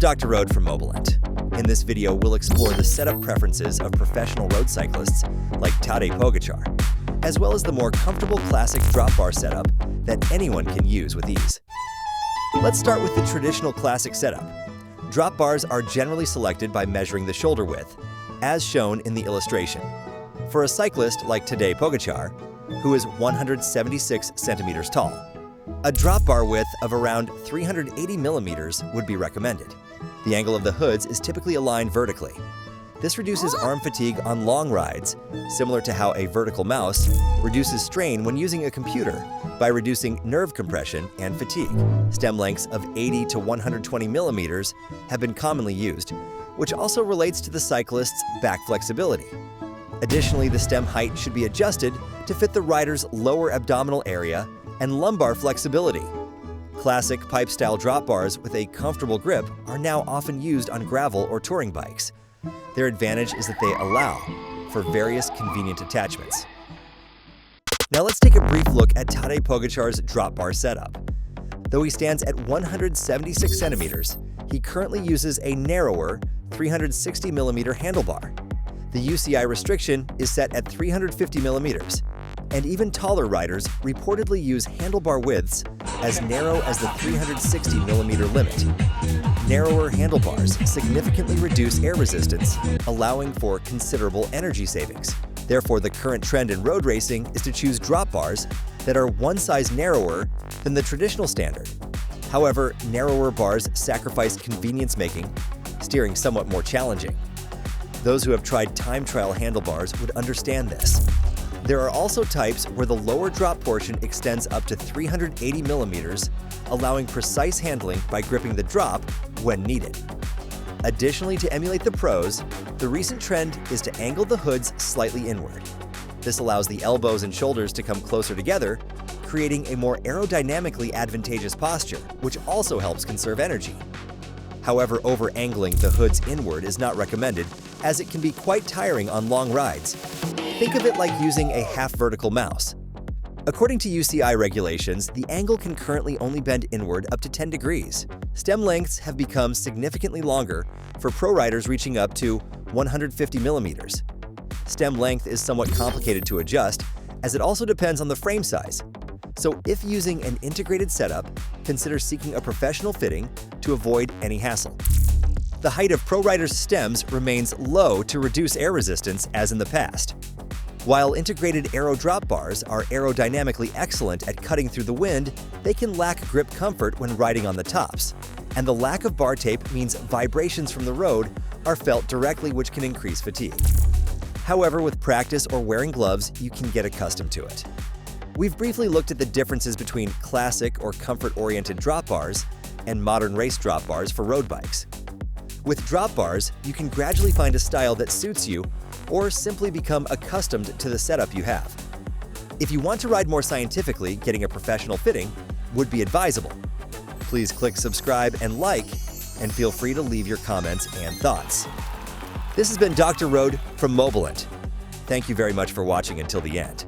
Dr. Road from Mobilent. In this video, we'll explore the setup preferences of professional road cyclists like Tadej Pogacar, as well as the more comfortable classic drop bar setup that anyone can use with ease. Let's start with the traditional classic setup. Drop bars are generally selected by measuring the shoulder width, as shown in the illustration. For a cyclist like Tadej Pogacar, who is 176 centimeters tall, a drop bar width of around 380 millimeters would be recommended. The angle of the hoods is typically aligned vertically. This reduces arm fatigue on long rides, similar to how a vertical mouse reduces strain when using a computer by reducing nerve compression and fatigue. Stem lengths of 80 to 120 millimeters have been commonly used, which also relates to the cyclist's back flexibility. Additionally, the stem height should be adjusted to fit the rider's lower abdominal area and lumbar flexibility. Classic pipe-style drop bars with a comfortable grip are now often used on gravel or touring bikes. Their advantage is that they allow for various convenient attachments. Now let's take a brief look at Tadej Pogacar's drop bar setup. Though he stands at 176 centimeters, he currently uses a narrower 360 millimeter handlebar. The UCI restriction is set at 350 millimeters, and even taller riders reportedly use handlebar widths as narrow as the 360 millimeter limit. Narrower handlebars significantly reduce air resistance, allowing for considerable energy savings. Therefore, the current trend in road racing is to choose drop bars that are one size narrower than the traditional standard. However, narrower bars sacrifice convenience, making steering somewhat more challenging. Those who have tried time trial handlebars would understand this. There are also types where the lower drop portion extends up to 380 millimeters, allowing precise handling by gripping the drop when needed. Additionally, to emulate the pros, the recent trend is to angle the hoods slightly inward. This allows the elbows and shoulders to come closer together, creating a more aerodynamically advantageous posture, which also helps conserve energy. However, over-angling the hoods inward is not recommended, as it can be quite tiring on long rides. Think of it like using a half-vertical mouse. According to UCI regulations, the angle can currently only bend inward up to 10 degrees. Stem lengths have become significantly longer for pro riders, reaching up to 150 millimeters. Stem length is somewhat complicated to adjust, as it also depends on the frame size. So if using an integrated setup, consider seeking a professional fitting to avoid any hassle. The height of pro riders' stems remains low to reduce air resistance as in the past. While integrated aero drop bars are aerodynamically excellent at cutting through the wind, they can lack grip comfort when riding on the tops. And the lack of bar tape means vibrations from the road are felt directly, which can increase fatigue. However, with practice or wearing gloves, you can get accustomed to it. We've briefly looked at the differences between classic or comfort-oriented drop bars and modern race drop bars for road bikes. With drop bars, you can gradually find a style that suits you or simply become accustomed to the setup you have. If you want to ride more scientifically, getting a professional fitting would be advisable. Please click subscribe and like, and feel free to leave your comments and thoughts. This has been Dr. Road from Mobilent. Thank you very much for watching until the end.